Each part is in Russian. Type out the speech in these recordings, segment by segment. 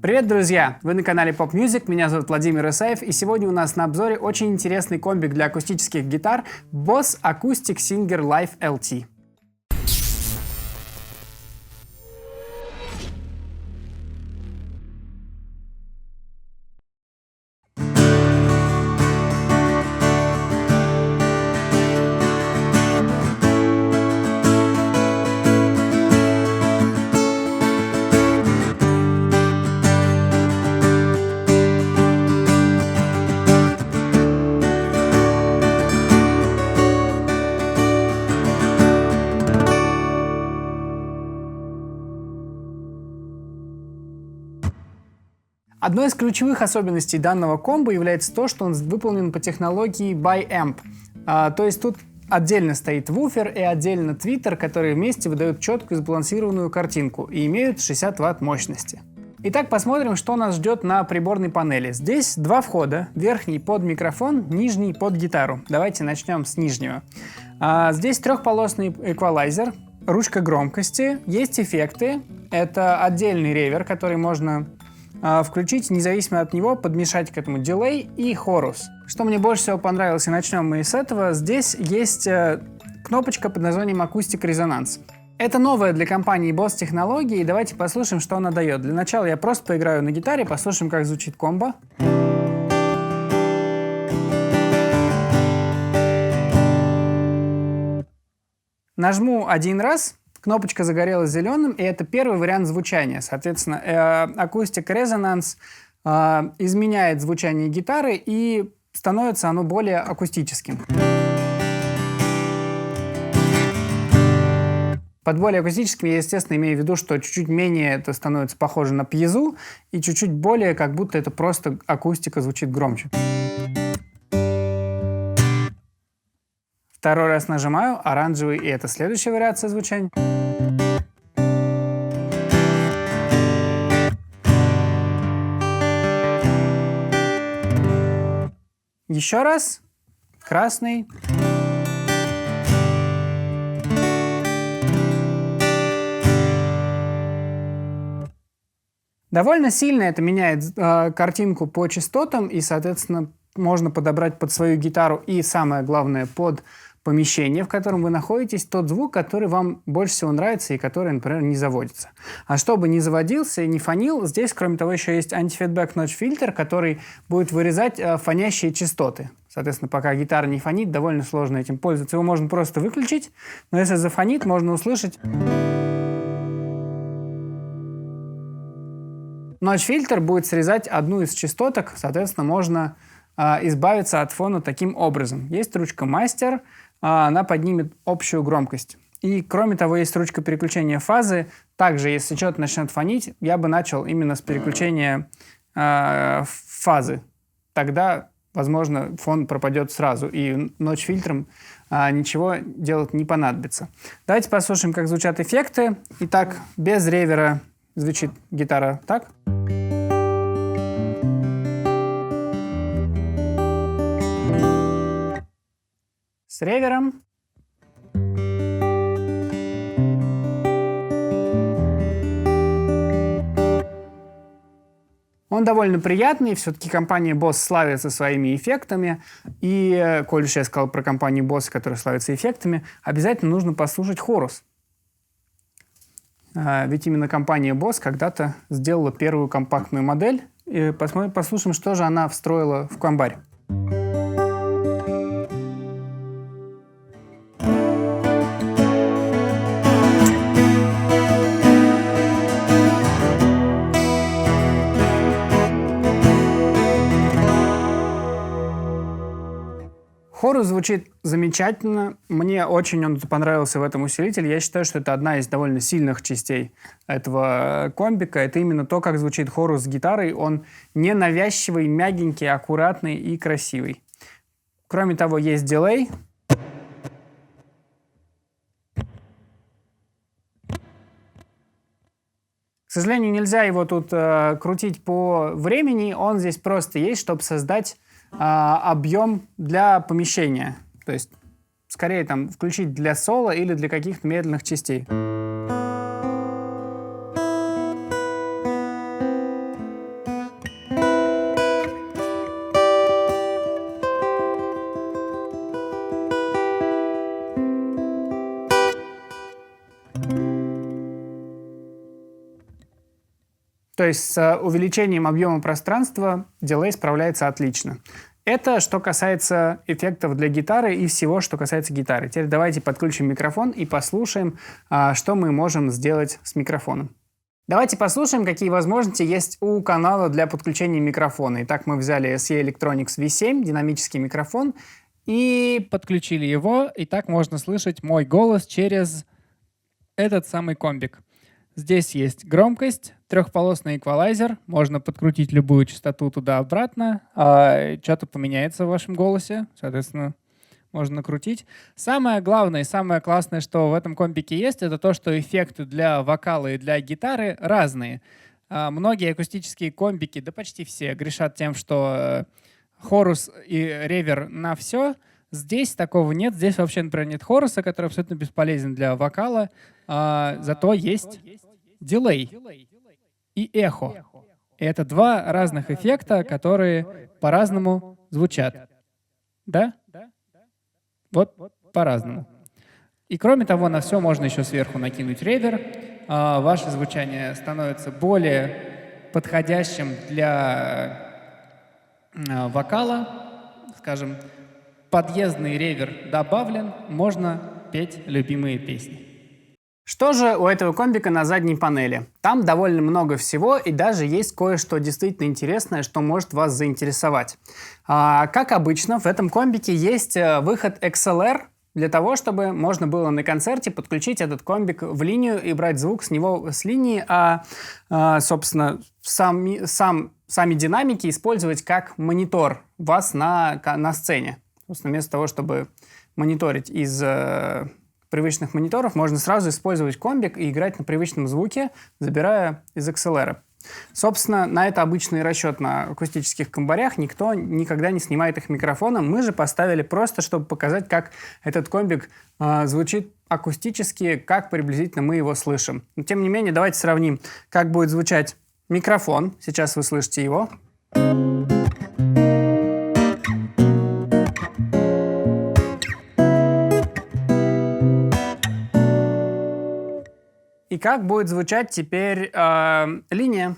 Привет, друзья! Вы на канале Pop Music, меня зовут Владимир Исаев, и сегодня у нас на обзоре очень интересный комбик для акустических гитар Boss Acoustic Singer Live LT. Одной из ключевых особенностей данного комбо является то, что он выполнен по технологии Bi-Amp. То есть тут отдельно стоит вуфер и отдельно твиттер, которые вместе выдают четкую сбалансированную картинку и имеют 60 Вт мощности. Итак, посмотрим, что нас ждет на приборной панели. Здесь два входа. Верхний под микрофон, нижний под гитару. Давайте начнем с нижнего. Здесь трехполосный эквалайзер, ручка громкости, есть эффекты. Это отдельный ревер, который можно включить, независимо от него, подмешать к этому дилей и хорус. Что мне больше всего понравилось, и начнем мы с этого, здесь есть кнопочка под названием Acoustic Resonance. Это новая для компании Boss технология, и давайте послушаем, что она дает. Для начала я просто поиграю на гитаре, послушаем, как звучит комбо. Нажму один раз. Кнопочка загорелась зеленым, и это первый вариант звучания. Соответственно, Acoustic Resonance изменяет звучание гитары, и становится оно более акустическим. Под более акустическим я, естественно, имею в виду, что чуть-чуть менее это становится похоже на пьезу, и чуть-чуть более, как будто это просто акустика звучит громче. Второй раз нажимаю, оранжевый, и это следующая вариация звучания. Еще раз, красный. Довольно сильно это меняет картинку по частотам, и, соответственно, можно подобрать под свою гитару и, самое главное, под помещение, в котором вы находитесь, тот звук, который вам больше всего нравится и который, например, не заводится. А чтобы не заводился и не фонил, здесь, кроме того, еще есть антифидбэк notch фильтр, который будет вырезать фонящие частоты. Соответственно, пока гитара не фонит, довольно сложно этим пользоваться. Его можно просто выключить, но если зафонит, можно услышать. Notch фильтр будет срезать одну из частоток, соответственно, можно избавиться от фона таким образом. Есть ручка мастер, она поднимет общую громкость. И кроме того, есть ручка переключения фазы. Также, если что-то начнет фонить, я бы начал именно с переключения фазы. Тогда, возможно, фон пропадет сразу, и notch фильтром ничего делать не понадобится. Давайте послушаем, как звучат эффекты. Итак, без ревера звучит гитара так. С ревером. Он довольно приятный, все-таки компания Boss славится своими эффектами, и, коль уж я сказал про компанию Boss, которая славится эффектами, обязательно нужно послушать хорус. Ведь именно компания Boss когда-то сделала первую компактную модель, и послушаем, что же она встроила в комбарь. Хорус звучит замечательно. Мне очень он понравился в этом усилителе. Я считаю, что это одна из довольно сильных частей этого комбика. Это именно то, как звучит хорус с гитарой. Он ненавязчивый, мягенький, аккуратный и красивый. Кроме того, есть дилей. К сожалению, нельзя его тут крутить по времени. Он здесь просто есть, чтобы создать объем для помещения. То есть, скорее, там, включить для соло или для каких-то медленных частей. То есть с увеличением объема пространства дилей справляется отлично. Это что касается эффектов для гитары и всего, что касается гитары. Теперь давайте подключим микрофон и послушаем, что мы можем сделать с микрофоном. Давайте послушаем, какие возможности есть у канала для подключения микрофона. Итак, мы взяли SE Electronics V7, динамический микрофон, и подключили его. И так можно слышать мой голос через этот самый комбик. Здесь есть громкость, трехполосный эквалайзер. Можно подкрутить любую частоту туда-обратно. Что-то поменяется в вашем голосе. Соответственно, можно накрутить. Самое главное и самое классное, что в этом комбике есть, это то, что эффекты для вокала и для гитары разные. Многие акустические комбики, да почти все, грешат тем, что хорус и ревер на все. Здесь такого нет. Здесь вообще, например, нет хоруса, который абсолютно бесполезен для вокала. Зато есть дилей и эхо. И это два разных эффекта, которые по-разному звучат. Да? Вот по-разному. И кроме того, на все можно еще сверху накинуть ревер. Ваше звучание становится более подходящим для вокала. Скажем, подъездный ревер добавлен, можно петь любимые песни. Что же у этого комбика на задней панели? Там довольно много всего, и даже есть кое-что действительно интересное, что может вас заинтересовать. Как обычно, в этом комбике есть выход XLR, для того, чтобы можно было на концерте подключить этот комбик в линию и брать звук с него с линии, собственно, сами динамики использовать как монитор вас на сцене. Собственно, вместо того, чтобы мониторить из привычных мониторов, можно сразу использовать комбик и играть на привычном звуке, забирая из XLR. Собственно, на это обычный расчет на акустических комбарях. Никто никогда не снимает их микрофоном. Мы же поставили просто, чтобы показать, как этот комбик звучит акустически, как приблизительно мы его слышим. Но, тем не менее, давайте сравним, как будет звучать микрофон. Сейчас вы слышите его. И как будет звучать теперь линия.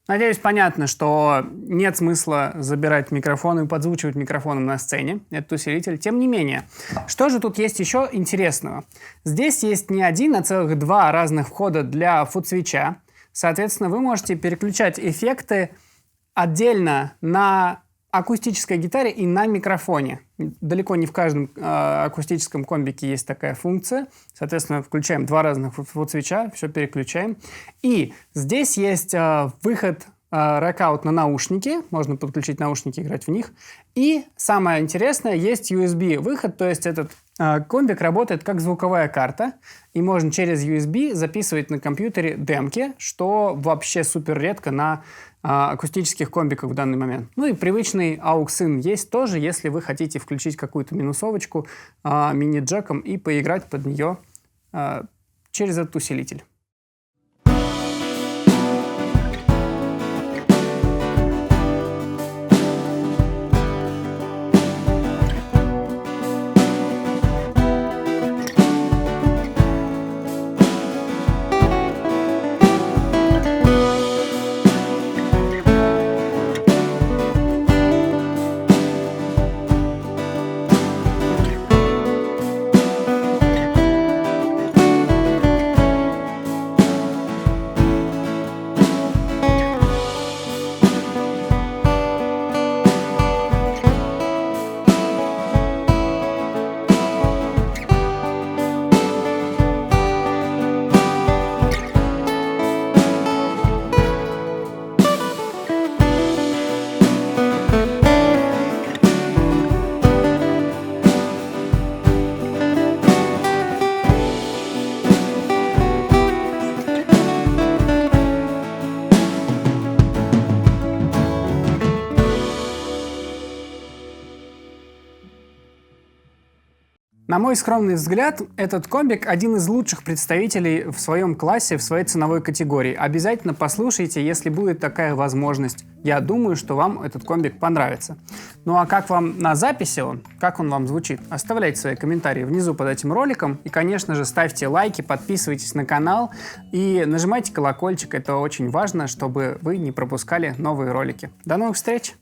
Надеюсь, понятно, что нет смысла забирать микрофон и подзвучивать микрофоном на сцене, этот усилитель. Тем не менее, что же тут есть еще интересного? Здесь есть не один, а целых два разных входа для футсвитча. Соответственно, вы можете переключать эффекты отдельно на акустической гитаре и на микрофоне. Далеко не в каждом акустическом комбике есть такая функция. Соответственно, включаем два разных футсвитча, все переключаем. И здесь есть выход рэк-аут на наушники. Можно подключить наушники, играть в них. И самое интересное, есть USB-выход, то есть этот комбик работает как звуковая карта, и можно через USB записывать на компьютере демки, что вообще супер редко на акустических комбиках в данный момент. Ну и привычный AUX-IN есть тоже, если вы хотите включить какую-то минусовочку мини-джеком и поиграть под нее через этот усилитель. На мой скромный взгляд, этот комбик один из лучших представителей в своем классе, в своей ценовой категории. Обязательно послушайте, если будет такая возможность. Я думаю, что вам этот комбик понравится. Ну а как вам на записи он? Как он вам звучит? Оставляйте свои комментарии внизу под этим роликом. И, конечно же, ставьте лайки, подписывайтесь на канал и нажимайте колокольчик. Это очень важно, чтобы вы не пропускали новые ролики. До новых встреч!